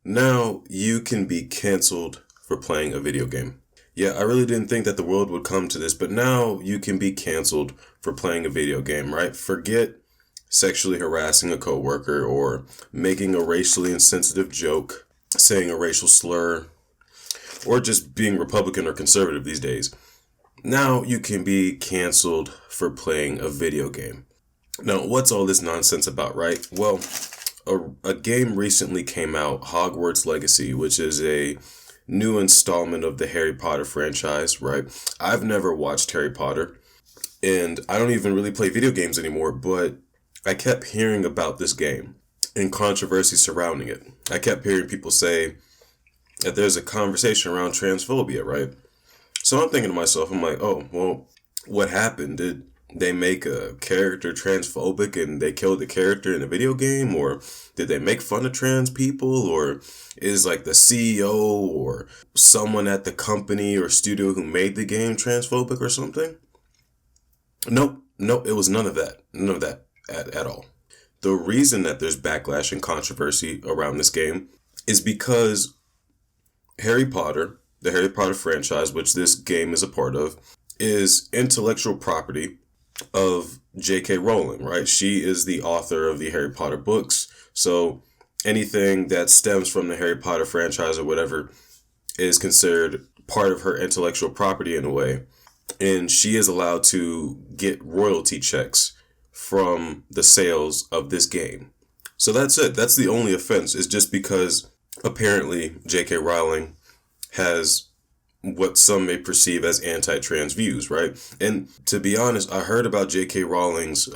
Now you can be canceled for playing a video game. Yeah, I really didn't think that the world would come to this, but now you can be canceled for playing a video game, right? Forget sexually harassing a coworker or making a racially insensitive joke, saying a racial slur, or just being Republican or conservative these days. Now you can be canceled for playing a video game. Now, what's all this nonsense about, right? Well, a game recently came out, Hogwarts Legacy, which is a new installment of the Harry Potter franchise, right? I've never watched Harry Potter, and I don't even really play video games anymore, but I kept hearing about this game and controversy surrounding it. I kept hearing people say that there's a conversation around transphobia, right? So I'm thinking to myself, I'm like, oh, well, what happened? Did they make a character transphobic and they killed the character in a video game? Or did they make fun of trans people? Or is like the CEO or someone at the company or studio who made the game transphobic or something? Nope, it was none of that. None of that at all. The reason that there's backlash and controversy around this game is because Harry Potter, the Harry Potter franchise, which this game is a part of, is intellectual property of J.K. Rowling, right? She is the author of the Harry Potter books. So anything that stems from the Harry Potter franchise or whatever is considered part of her intellectual property in a way. And she is allowed to get royalty checks from the sales of this game. So that's it. That's the only offense, is just because apparently J.K. Rowling has what some may perceive as anti-trans views, right? And to be honest, I heard about J.K. Rowling's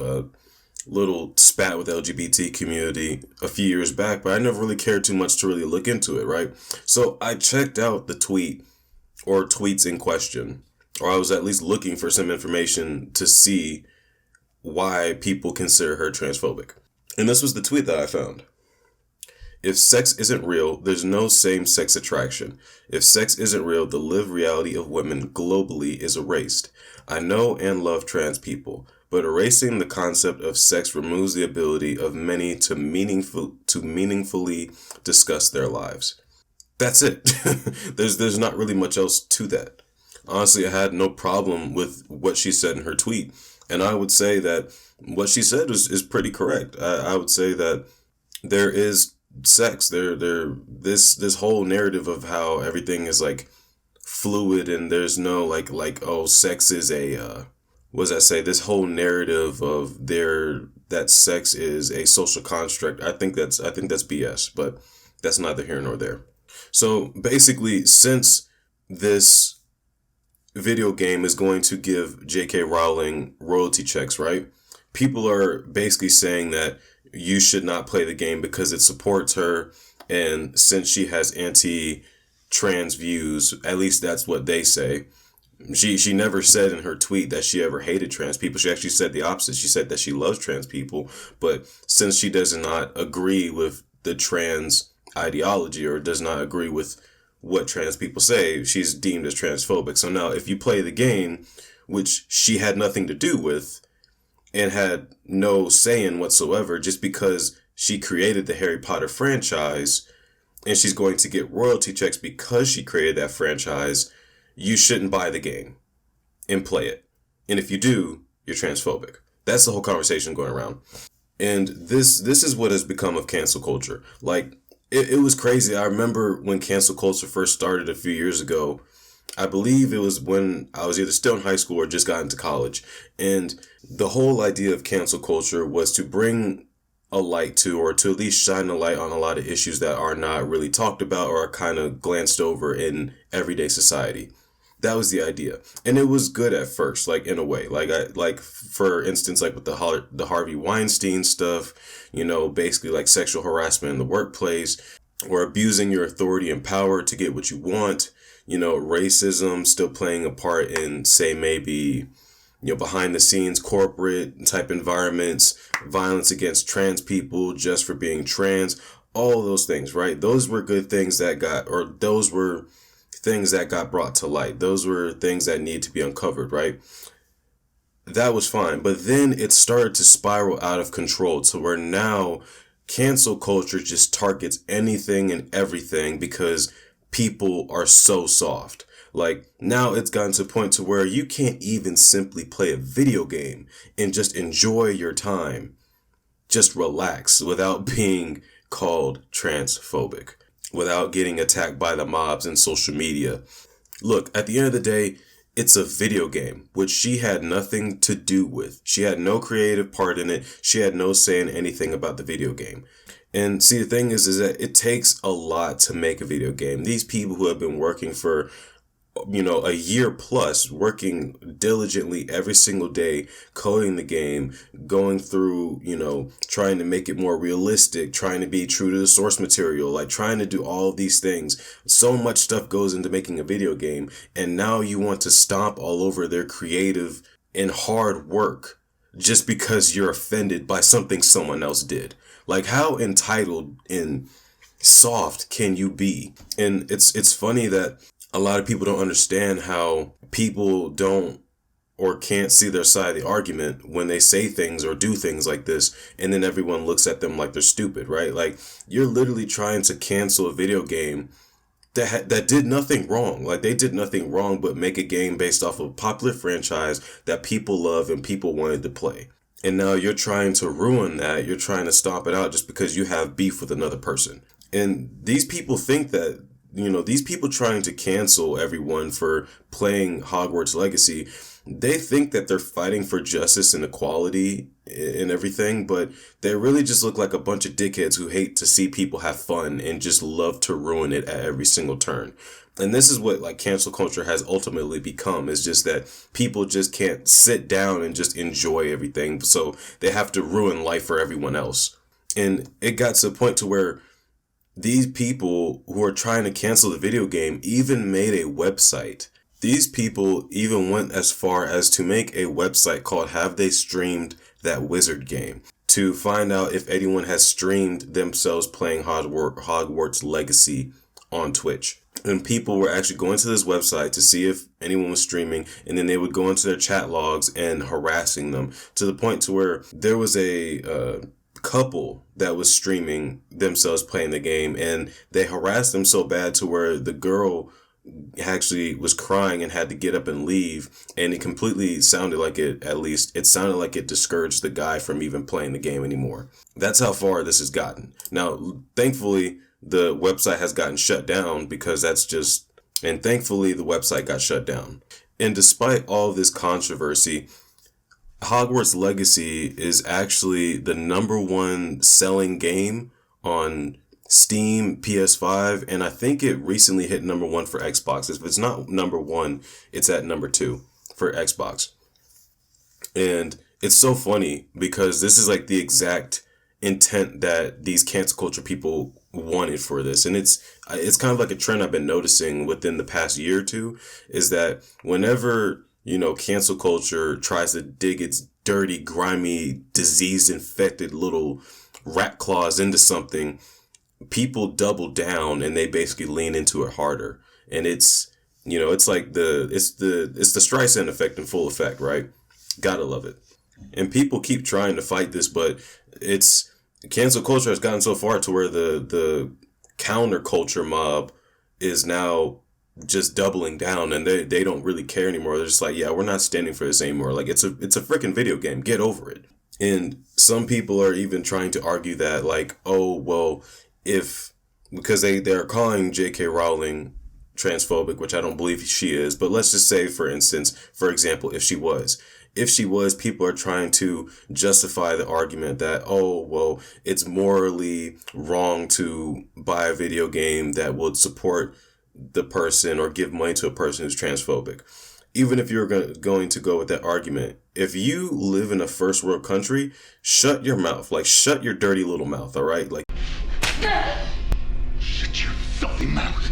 little spat with the LGBT community a few years back, but I never really cared too much to really look into it, right? So I checked out the tweet or tweets in question, or I was at least looking for some information to see why people consider her transphobic. And this was the tweet that I found. If sex isn't real, there's no same-sex attraction. If sex isn't real, the lived reality of women globally is erased. I know and love trans people, but erasing the concept of sex removes the ability of many to meaningfully discuss their lives. That's it. There's not really much else to that. Honestly, I had no problem with what she said in her tweet, and I would say that what she said is pretty correct. I would say that there is sex this whole narrative of how everything is like fluid and there's no like oh, sex is a what does that say, this whole narrative of that sex is a social construct. I think that's BS, but that's neither here nor there. So basically, since this video game is going to give J.K. Rowling royalty checks, right? People are basically saying that you should not play the game because it supports her, and since she has anti-trans views, at least that's what they say. She never said in her tweet that she ever hated trans people. She actually said the opposite. She said that she loves trans people, but since she does not agree with the trans ideology or does not agree with what trans people say, she's deemed as transphobic. So now if you play the game, which she had nothing to do with, and had no say in whatsoever, just because she created the Harry Potter franchise and she's going to get royalty checks because she created that franchise, you shouldn't buy the game and play it. And if you do, you're transphobic. That's the whole conversation going around. And this is what has become of cancel culture. Like, it was crazy. I remember when cancel culture first started a few years ago. I believe it was when I was either still in high school or just got into college. And the whole idea of cancel culture was to bring a light to, or to at least shine a light on a lot of issues that are not really talked about or are kind of glanced over in everyday society. That was the idea. And it was good at first, like in a way, like for instance, like with the Harvey Weinstein stuff, basically like sexual harassment in the workplace or abusing your authority and power to get what you want. Racism still playing a part in, say, maybe, behind the scenes corporate type environments, violence against trans people just for being trans, all those things, right? Those were good things those were things that got brought to light. Those were things that need to be uncovered, right? that was fine. But then it started to spiral out of control to where now cancel culture just targets anything and everything because people are so soft. Like now it's gotten to a point to where you can't even simply play a video game and just enjoy your time. Just relax without being called transphobic, without getting attacked by the mobs and social media. Look, at the end of the day, it's a video game, which she had nothing to do with. She had no creative part in it. She had no say in anything about the video game. And see, the thing is that it takes a lot to make a video game. These people who have been working for, a year plus, working diligently every single day, coding the game, going through, trying to make it more realistic, trying to be true to the source material, like trying to do all of these things. So much stuff goes into making a video game, and now you want to stomp all over their creative and hard work just because you're offended by something someone else did. Like, how entitled and soft can you be? And it's funny that a lot of people don't understand how people don't or can't see their side of the argument when they say things or do things like this, and then everyone looks at them like they're stupid, right? Like, you're literally trying to cancel a video game that did nothing wrong. Like, they did nothing wrong but make a game based off of a popular franchise that people love and people wanted to play. And now you're trying to ruin that. You're trying to stomp it out just because you have beef with another person. And these people think that, these people trying to cancel everyone for playing Hogwarts Legacy, they think that they're fighting for justice and equality and everything, but they really just look like a bunch of dickheads who hate to see people have fun and just love to ruin it at every single turn. And this is what like cancel culture has ultimately become. It's just that people just can't sit down and just enjoy everything. So they have to ruin life for everyone else. And it got to a point to where these people who are trying to cancel the video game even made a website. These people even went as far as to make a website called Have They Streamed That Wizard Game? To find out if anyone has streamed themselves playing Hogwarts Legacy on Twitch. And people were actually going to this website to see if anyone was streaming, and then they would go into their chat logs and harassing them to the point to where there was a couple that was streaming themselves playing the game, and they harassed them so bad to where the girl actually was crying and had to get up and leave, and it completely sounded like it sounded like it discouraged the guy from even playing the game anymore. That's how far this has gotten. Now, thankfully, the website has gotten shut down thankfully the website got shut down. And despite all of this controversy, Hogwarts Legacy is actually the #1 selling game on Steam, PS5, and I think it recently hit #1 for Xbox. If it's not #1, it's at #2 for Xbox. And it's so funny because this is like the exact intent that these cancel culture people wanted for this. And it's kind of like a trend I've been noticing within the past year or two, is that whenever, cancel culture tries to dig its dirty, grimy, disease-infected little rat claws into something, people double down and they basically lean into it harder. And it's like the Streisand effect in full effect, right? Gotta love it. And people keep trying to fight this, but cancel culture has gotten so far to where the counterculture mob is now just doubling down, and they don't really care anymore. They're just like, yeah, we're not standing for this anymore. Like, it's a freaking video game. Get over it. And some people are even trying to argue that, like, oh, well, because they're calling J.K. Rowling transphobic, which I don't believe she is, but let's just say, for example, if she was, people are trying to justify the argument that, oh, well, it's morally wrong to buy a video game that would support the person or give money to a person who's transphobic. Even if you're going to go with that argument, if you live in a first world country, shut your mouth. Like, shut your dirty little mouth, all right? Like, shut your filthy mouth.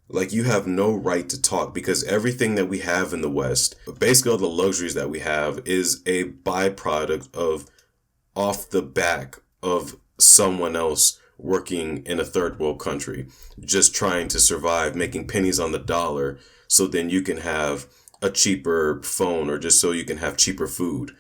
Like, you have no right to talk, because everything that we have in the West, basically all the luxuries that we have, is a byproduct of off the back of someone else working in a third world country, just trying to survive, making pennies on the dollar, so then you can have a cheaper phone or just so you can have cheaper food.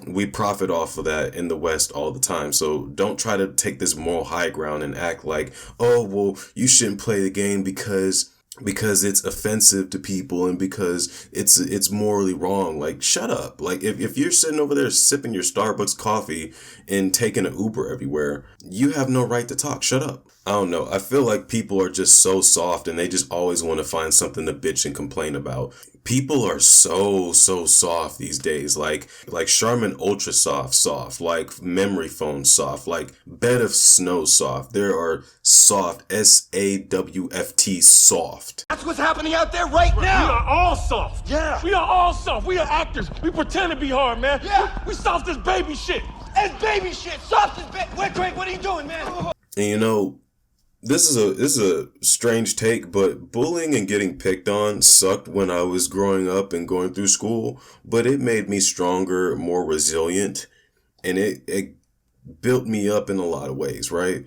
We profit off of that in the West all the time. So don't try to take this moral high ground and act like, oh, well, you shouldn't play the game because it's offensive to people and because it's morally wrong. Like, shut up. Like, if you're sitting over there sipping your Starbucks coffee and taking an Uber everywhere, you have no right to talk. Shut up. I don't know. I feel like people are just so soft and they just always want to find something to bitch and complain about. People are so soft these days. Like Charmin Ultra soft, like memory foam soft, like Bed of Snow soft. There are soft, SAWFT soft. That's what's happening out there right now. We are all soft. Yeah. We are all soft. We are actors. We pretend to be hard, man. Yeah. We soft as baby shit. It's baby shit. Soft as baby. Wait, Craig, what are you doing, man? And you know, this is a strange take, but bullying and getting picked on sucked when I was growing up and going through school, but it made me stronger, more resilient, and it built me up in a lot of ways, right?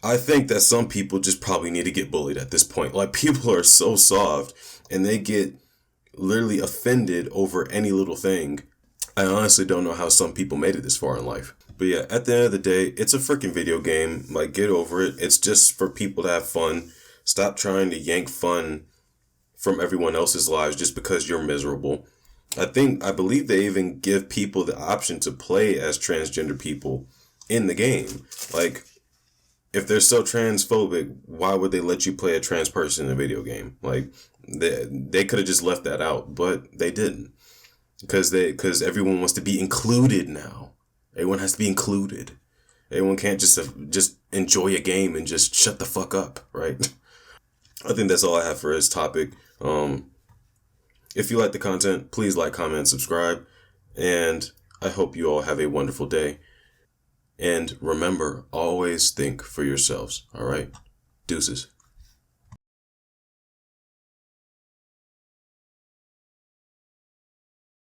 I think that some people just probably need to get bullied at this point. Like, people are so soft and they get literally offended over any little thing. I honestly don't know how some people made it this far in life. But yeah, at the end of the day, it's a freaking video game. Like, get over it. It's just for people to have fun. Stop trying to yank fun from everyone else's lives just because you're miserable. I believe they even give people the option to play as transgender people in the game. Like, if they're so transphobic, why would they let you play a trans person in a video game? Like, they could have just left that out, but they didn't. Because everyone wants to be included now. Everyone has to be included. Everyone can't just enjoy a game and just shut the fuck up, right? I think that's all I have for this topic. If you like the content, please like, comment, and subscribe. And I hope you all have a wonderful day. And remember, always think for yourselves, all right? Deuces.